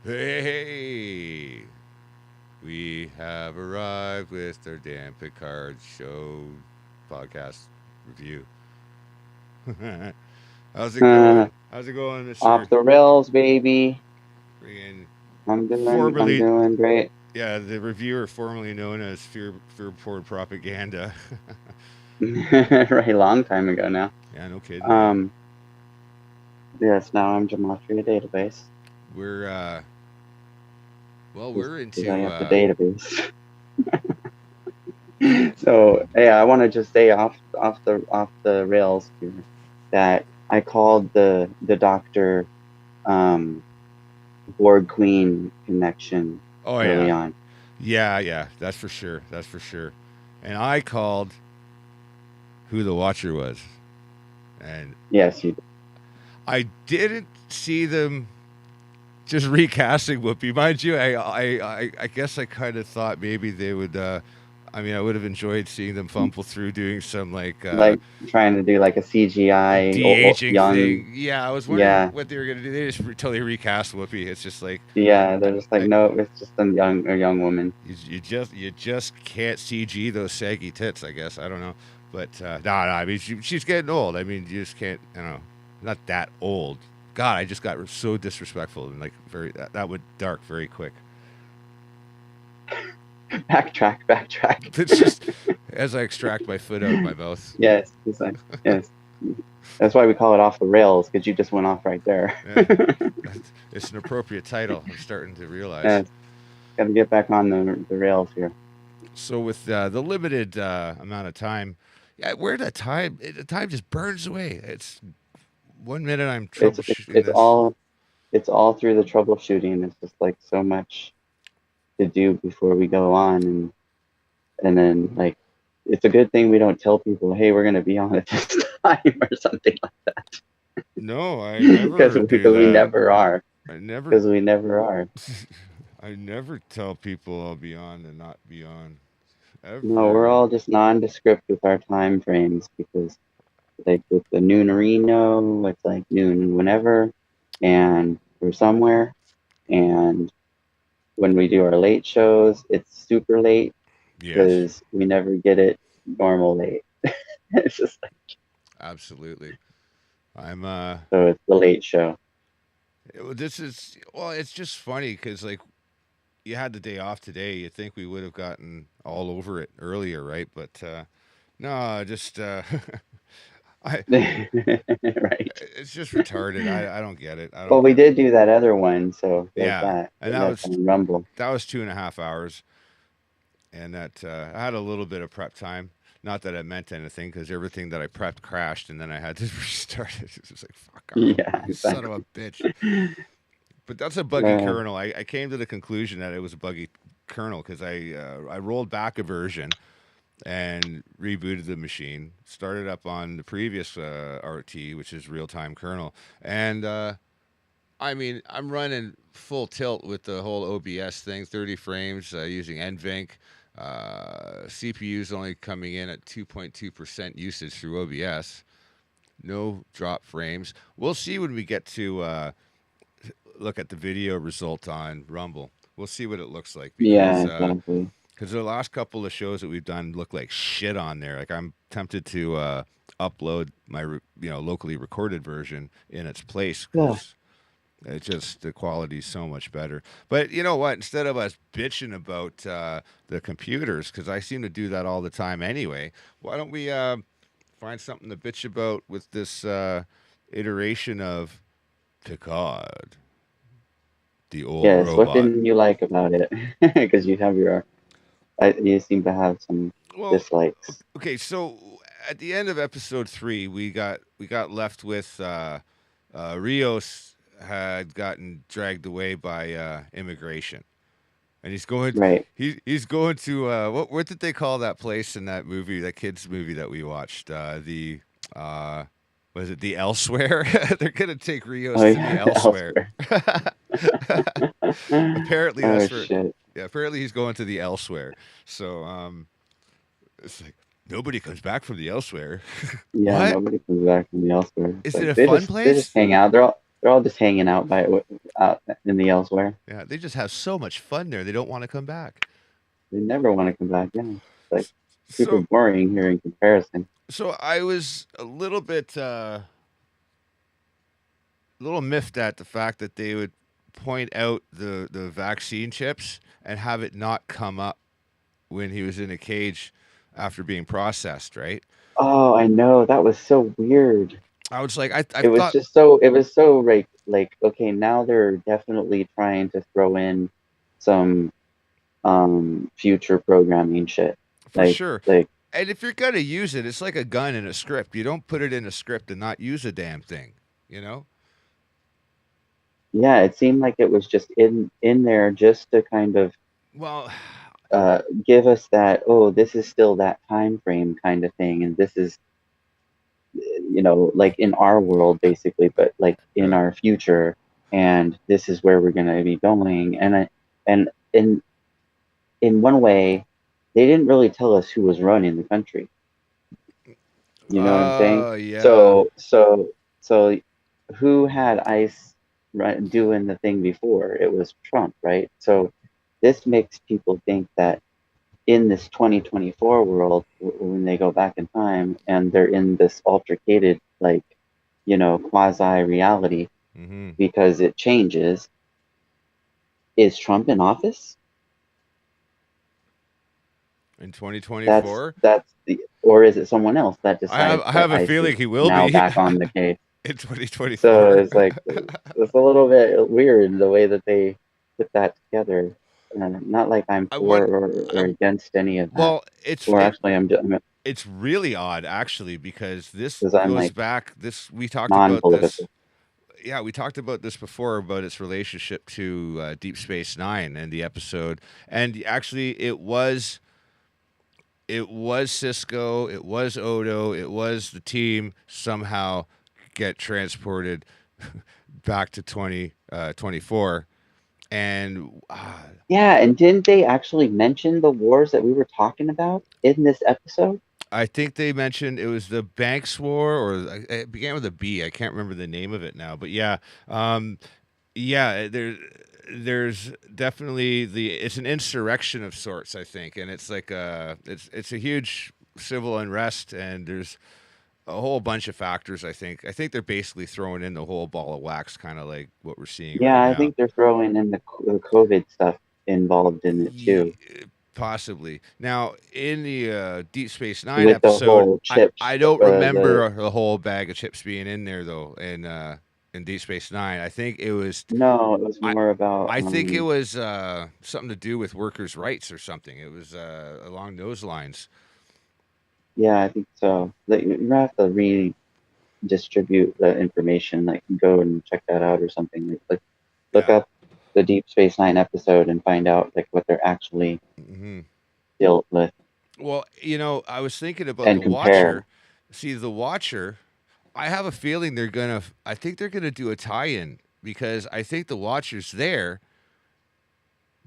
Hey, we have arrived with our Dan Picard show podcast review. How's it Uh, going? How's it going, Mister? Off the rails, baby. Friggin' I'm formerly, doing great. yeah, the reviewer formerly known as Fearport Propaganda. Right, long time ago now. Yeah, no kidding, man. Um, yes, now I'm Gematria database We're we're because I into have the database. what do you? So yeah, I want to just say off the rails here that I called the doctor um Borg Queen connection Oh early yeah, on. yeah. That's for sure. That's for sure. And I called who the Watcher was, and Yes, you. I didn't see them just recasting Whoopi. Mind you, I guess I kind of thought maybe they would. I mean, I would have enjoyed seeing them fumble through doing some like Like trying to do like a CGI de aging young. thing. Yeah, I was wondering Yeah, what they were gonna do. They just totally recast Whoopi. It's just like yeah. I, They're just like, I, no, it's just a young woman. you just can't CG those saggy tits. I guess I don't know, but no. I mean, she's getting old. I mean, you just can't. I don't know. Not that old. God, I just got so disrespectful and like very that went dark very quick. Backtrack, backtrack. It's just as I extract my foot out of my mouth. Yes, it's like, yes. That's why we call it off the rails because you just went off right there. Yeah, it's an appropriate title. I'm starting to realize. Yes, got to get back on the rails here. So with the limited amount of time, yeah, where the time just burns away. It's 1 minute I'm It's it's troubleshooting it's this. all it's all through the troubleshooting. It's just like so much to do before we go on, and then like it's a good thing we don't tell people, hey, we're gonna be on at this time or something like No, I because never do we that. never are I never, because we never are. I never tell people I'll be on and not be on. No, we're Ever. all just nondescript with our time frames because like with the noonerino, it's like noon whenever, and we're somewhere. And when we do our late shows, it's super late Yes, because we never get it normal late. It's just like, absolutely. I'm so it's the late show. this is well, it's just funny because like you had the day off today. You'd think we would have gotten all over it earlier, right? But no, just I Right. it's just retarded. I don't get it. I Well, don't we get it. did do that other one, so there's Yeah, that. and That's on Rumble. that was 2.5 hours, and that I had a little bit of prep time. Not that it meant anything because everything that I prepped crashed, and then I had to restart it. It was like fuck off, Yeah, you son of exactly. a bitch. But that's a buggy Uh, kernel. I came to the conclusion that it was a buggy kernel because I rolled back a version and rebooted the machine, started up on the previous RT, which is real time kernel, and I mean I'm running full tilt with the whole OBS thing, 30 frames using NVENC. CPU's only coming in at 2.2% usage through OBS. No drop frames. We'll see when we get to look at the video result on Rumble. We'll see what it looks like yeah, because exactly. the last couple of shows that we've done look like shit on there. Like I'm tempted to upload my locally recorded version in its place Yeah. because it just the quality's so much better. But you know what? Instead of us bitching about the computers, because I seem to do that all the time anyway, why don't we find something to bitch about with this iteration of Picard, the old Yes. What robot? didn't you like about it? Because you have your, you seem to have some Well, dislikes. okay, so at the end of episode 3, we got left with Rios had gotten dragged away by immigration, and Right. he's going to what did they call that place in that movie, that kids movie that we watched? The uh, was it the Elsewhere? They're gonna take Rios Oh to the yeah, Elsewhere. elsewhere. Apparently Oh that's where. shit. Yeah, apparently he's going to the Elsewhere. So it's like nobody comes back from the Elsewhere. Yeah, What? nobody comes back from the elsewhere. It's Is it like a fun they just place? hang out. They're all just hanging out out in the elsewhere. Yeah, they just have so much fun there. They don't want to come back. They never want to come back. Yeah, it's like super So, boring here in comparison. so I was a little miffed at the fact that they would point out the vaccine chips and have it not come up when he was in a cage after being processed, right? Oh, I know, that was so weird. I was like, I It was thought just so it was so like okay, now they're definitely trying to throw in some future programming shit. for sure. Like And if you're gonna use it, it's like a gun in a script. You don't put it in a script and not use a damn thing, you know? yeah, it seemed like it was just in there just to kind of Well, give us that, oh, this is still that time frame kind of thing, and this is, like in our world basically, but like in right. our future, and this is where we're gonna be going. And in one way, they didn't really tell us who was running the country. You know what I'm saying? Oh, yeah. So who had ICE doing the thing before? It was Trump, right? So this makes people think that in this 2024 world, when they go back in time and they're in this altercated, like, quasi reality Hmm. because it changes, is Trump in office? In That's 2024, that's the or is it someone else that decides I that have a ICE is feeling he will now be back on the case? in So 2024. it's like it's a little bit weird the way that they put that together. Not like I'm I for want or I against any of that, well, or actually it's really odd actually because this because I'm goes like back this we talked about this. non-political. Yeah, we talked about this before about its relationship to Deep Space Nine and the episode, and actually it was Cisco, it was Odo, it was the team somehow get transported back to 2024. And Yeah, and didn't they actually mention the wars that we were talking about in this episode? I think they mentioned it was the Banks War, or it began with a B. I can't remember the name of it now, but yeah, um, yeah. There's definitely it's an insurrection of sorts, I think, and it's like it's a huge civil unrest, and there's a whole bunch of factors. I think they're basically throwing in the whole ball of wax, kind of like what we're seeing Yeah, right I now. think they're throwing in the COVID stuff involved in it too, Ye- Possibly. Now, in the Deep Space Nine with the episode, whole chips, I don't the remember the whole bag of chips being in there though. In Deep Space Nine, I think it was no, it was I more about I think it was something to do with workers' rights or something. It was along those lines. yeah, I think so. Like, you have to redistribute the information. Like, go and check that out or something. Like look Yeah. up the Deep Space Nine episode and find out like what they're actually Hmm. dealt with Well, I was thinking about the and compare. Watcher. See, the Watcher. I have a feeling they're gonna. I think they're gonna do a tie-in because I think the Watcher's there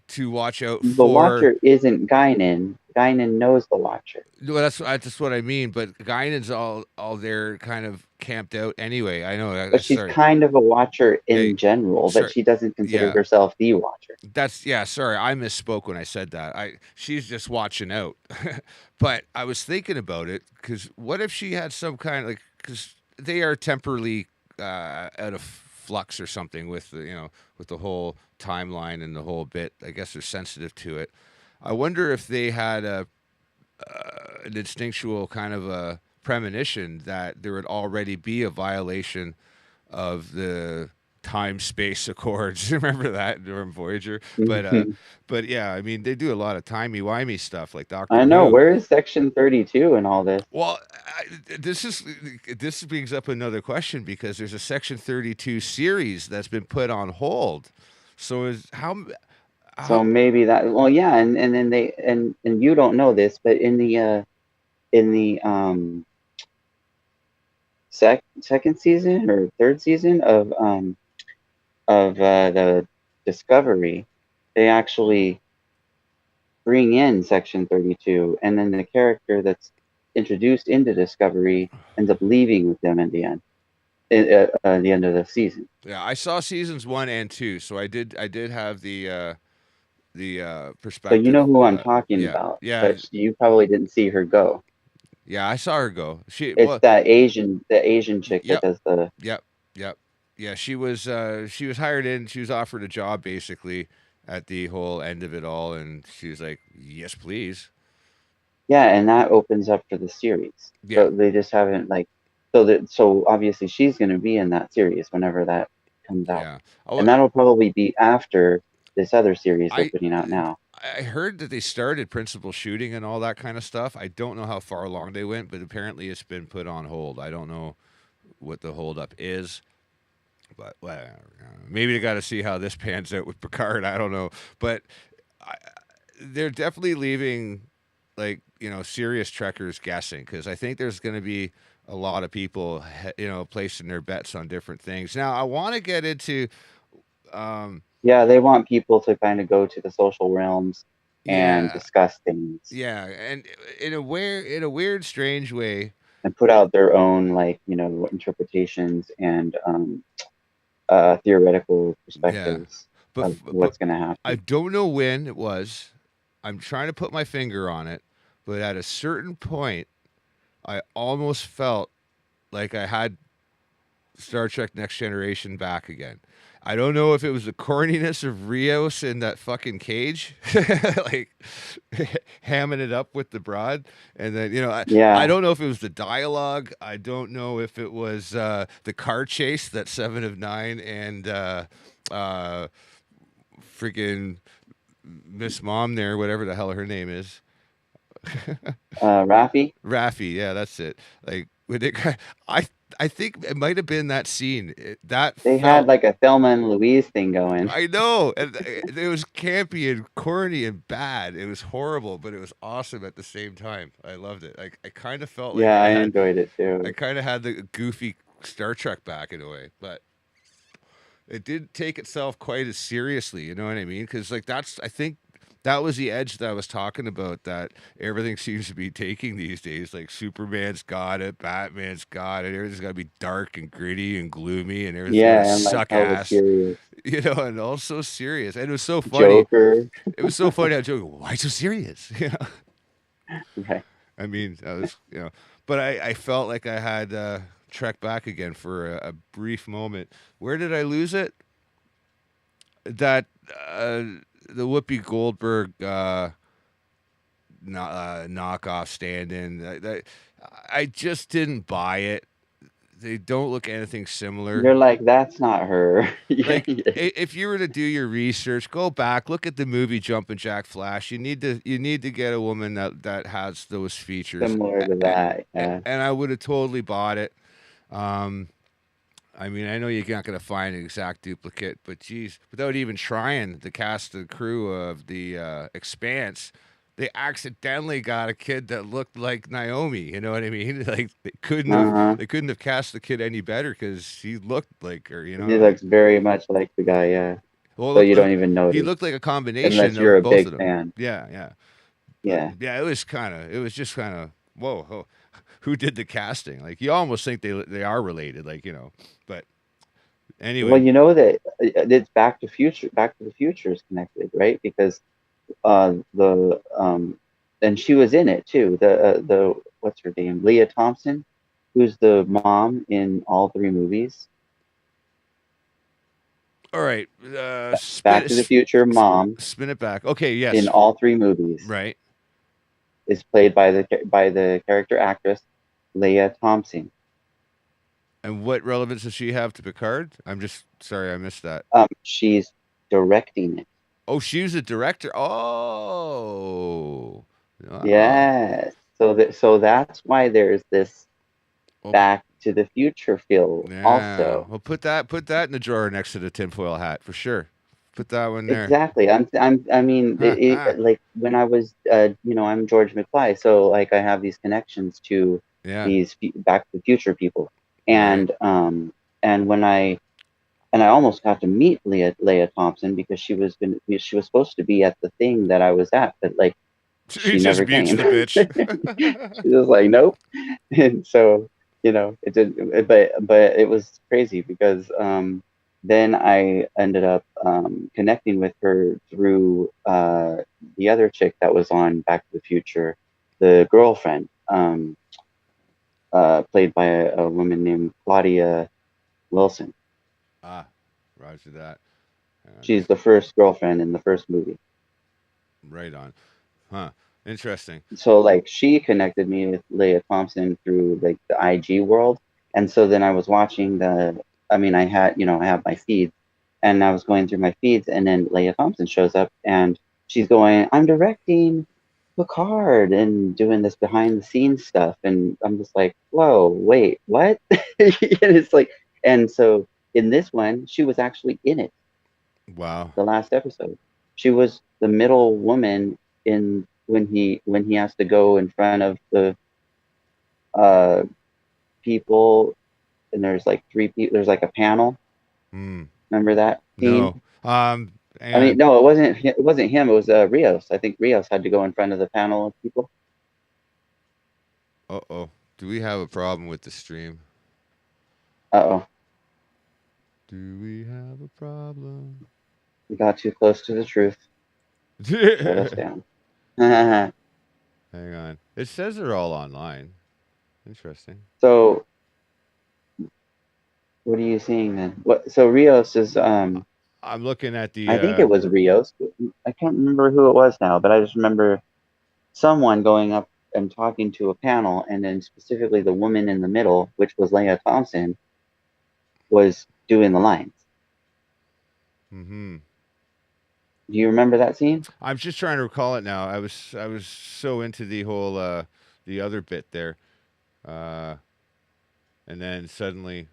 to watch out The for. Watcher isn't Guinan. Guinan knows the Watcher, Well, that's what I mean. But Guinan's all there, kind of camped out anyway. I know. but she's Sorry. kind of a Watcher Yeah. in general, but Sorry. she doesn't consider Yeah. herself the Watcher. That's yeah. Sorry, I misspoke when I said that. She's just watching out. But I was thinking about it because what if she had some kind of like because they are temporarily out of flux or something with with the whole timeline and the whole bit. I guess they're sensitive to it. I wonder if they had an instinctual kind of a premonition that there would already be a violation of the time space accords. Remember that during Voyager? But yeah, I mean they do a lot of timey wimey stuff like I Doctor know. Who. Where is Section 32 and all this? Well, this brings up another question because there's a Section 32 series that's been put on hold. So is So how maybe that. Well, yeah, and then and you don't know this, but in the second season or third season of the Discovery, they actually bring in Section 32, and then the character that's introduced into Discovery ends up leaving with them in the end. at the end of the season. Yeah, I saw seasons 1 and 2, so I did have the So you know perspective. who I'm talking Yeah, about, yeah, but you probably didn't see her go. yeah. I saw her go. It's that Asian chick that Yep, does the. yep, yep. Yeah, she was hired in. She was offered a job basically at the whole end of it all, and she was like, "Yes, please." Yeah, and that opens up for the series. Yeah, So they just haven't like. So obviously she's going to be in that series whenever that comes out, yeah. Oh, and that'll probably be after this other series they're I putting out now. I heard that they started principal shooting and all that kind of stuff. I don't know how far along they went, but apparently it's been put on hold. I don't know what the holdup is, but whatever. Maybe they got to see how this pans out with Picard. I don't know, but I, they're definitely leaving serious trekkers guessing because I think there's going to be a lot of people placing their bets on different things. Now I want to get into um, Yeah, they want people to kind of go to the social realms and yeah, discuss things yeah, and in a weird strange way. and put out their own like interpretations and theoretical Yeah, perspectives but of but what's going to I happen. don't know when it was. I'm trying to put my finger on it, but at a certain point, I almost felt like I had Star Trek Next Generation back again. I don't know if it was the corniness of Rios in that fucking cage, like hamming it up with the broad, and then I Yeah, don't know if it was the dialogue. I don't know if it was the car chase that Seven of Nine and uh, freaking Miss Mom there, whatever the hell her name is, Raffi. Raffi. Yeah, that's it. Like when it, I I think it might have been that scene. That They had felt. like a Thelma and Louise thing going. I know, and it was campy and corny and bad. It was horrible, but it was awesome at the same time. I loved it. I kind of felt like Yeah, I enjoyed it I too. kind of had the goofy Star Trek back in a way, but it didn't take itself quite as seriously. You know what I mean? Because I think that was the edge that I was talking about. That everything seems to be taking these days. Like Superman's got it, Batman's got it. Everything's got to be dark and gritty and gloomy, and everything's got to Yeah, and like suck hella ass. serious. And also serious. And it was so funny. Joker, It was so funny. I was joking. Why so serious? right? I mean, I was, but I felt like I had Trek back again for a brief moment. Where did I lose it? That uh, the Whoopi Goldberg knockoff stand-in. I just didn't buy it. They don't look anything similar. You're like, that's not her. Yeah, Like if you were to do your research, go back, look at the movie Jumpin' Jack Flash. You need to get a woman that has those features, similar to that. Yeah. and I would have totally bought it. Um, I mean, I know you're not going to find an exact duplicate, but geez, without even trying, the cast and crew of the Expanse, they accidentally got a kid that looked like Naomi. You know what I mean? Like they couldn't have Uh-huh. they couldn't have cast the kid any better because he looked like her. He looks very much like the guy, yeah. Well, So you don't even he notice looked like a combination unless you're of a both of big them. fan. Yeah, yeah. But Yeah. yeah, it was just kind of whoa, who did the casting? Like you almost think they are related, But Well, anyway, you know that it's Back to Future. Back to the Future is connected, right? Because the and she was in it too. The what's her name? Leah Thompson, who's the mom in all three movies. all right. Back to the Future mom Spin it back. Okay, in yes, all three movies right. is played by the character actress Leah Thompson. And what relevance does she have to Picard? I'm just sorry, I missed that. She's directing it. Oh, she was a director. Oh, oh, Yes. So that's why there's this well, Back to the Future feel yeah. also. Well, put that in the drawer next to the tinfoil hat for sure. Put that one there. Exactly. I mean, like when I was, I'm George McFly, so like I have these connections to Yeah, these Back to the Future people, right. and I almost got to meet Leah Thompson because she was supposed to be at the thing that I was at, but like He she just never mutes came. the bitch. She was like, nope. And so, It did, but it was crazy because then I ended up connecting with her through the other chick that was on Back to the Future, the girlfriend, played by a woman named Claudia Wilson. Ah, roger that. Hang on, She's just the first girlfriend in the first movie. right on. Huh. Interesting. So like she connected me with Leah Thompson through like the IG world, and so then I was watching I mean, I have my feeds, and I was going through my feeds, and then Leah Thompson shows up, and she's going, "I'm directing Picard," and doing this behind the scenes stuff, and I'm just like, "Whoa, wait, what?" And it's like, and so in this one, she was actually in it, Wow. the last episode. She was the middle woman in when he has to go in front of the uh people, and there's like three people. There's like a panel. Hmm. Remember that No. scene? I mean, And no, it wasn't. It wasn't him. It was Rios. I think Rios had to go in front of the panel of people. uh-oh. Do we have a problem with the stream? Uh oh, Do we have a problem? we got too close to the truth. Shut us Hang down. So on. It says they're all online. Interesting. what are you seeing then? What? So Rios is I'm looking at the I think it was Rios. I can't remember who it was now, but I just remember someone going up and talking to a panel, and then specifically the woman in the middle, which was Leah Thompson, was doing the lines. mm-hmm. Do you remember that scene? I'm just trying to recall it now. I was so into the whole the other bit there. Uh and then suddenly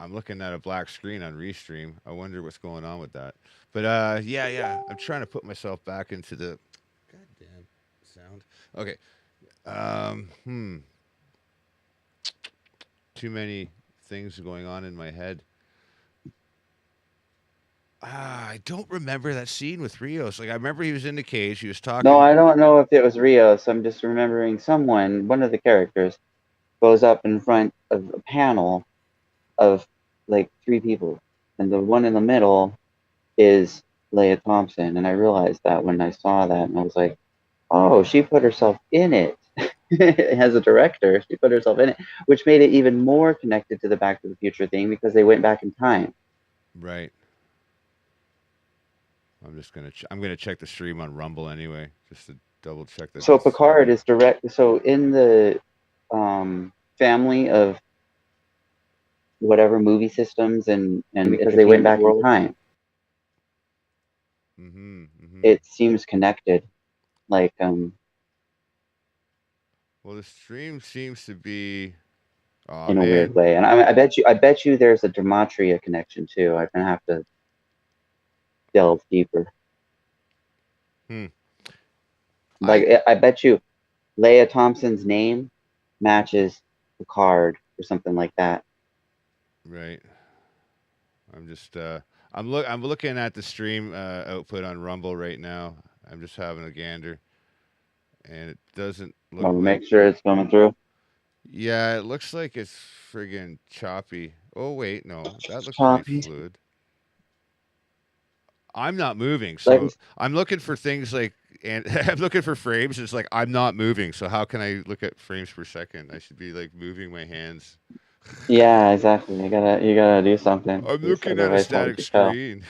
I'm looking at a black screen on Restream. I wonder what's going on with that. But yeah. I'm trying to put myself back into the goddamn sound. Okay. Hmm. Too many things going on in my head. I don't remember that scene with Rios. Like I remember he was in the cage. He was No, talking. I don't know if it was Rios. I'm just remembering one of the characters, goes up in front of a panel of like three people, and the one in the middle is Leah Thompson. And I realized that when I saw that, and I was like, oh, she put herself in it. As a director, she put herself in it, which made it even more connected to the Back to the Future thing because they went back in time. Right. I'm gonna check the stream on Rumble anyway, just to double check that So that's Picard is direct. So in the family of whatever movie systems, and because they went back in time, mm-hmm, mm-hmm. it seems connected, like Well, the stream seems to be. Oh in a weird man. way. And I bet you there's a gematria connection too. I'm gonna have to delve deeper. Hmm. I Like I bet you Leah Thompson's name matches Picard or something like that. right. I'm just I'm looking at the stream output on Rumble right now. I'm just having a gander, and it doesn't look Well, like. make sure it's coming through. Yeah, it looks like it's friggin' choppy. Oh wait, no, that looks pretty Choppy. fluid. I'm not moving, Like so I'm looking for things like, and I'm looking for frames. It's like I'm not moving, so how can I look at frames per second? I should be like moving my hands. yeah, exactly. You gotta do something I'm because looking at a otherwise, how would static you tell? screen.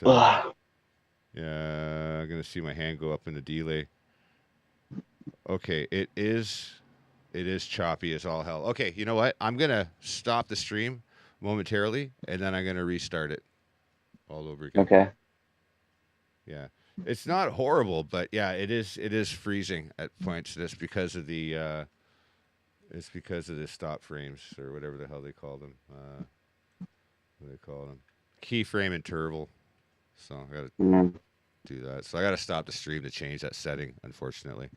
But yeah, I'm gonna see my hand go up in the delay. Okay, it is choppy as all hell. Okay, you know what? I'm gonna stop the stream momentarily, and then I'm gonna restart it all over again. Okay. Yeah, it's not horrible, but yeah, it is freezing at points. Just because of the it's because of the stop frames or whatever the hell they call them. What do they call them? Keyframe interval. So I gotta Mm. do that. So I gotta stop the stream to change that setting. Unfortunately.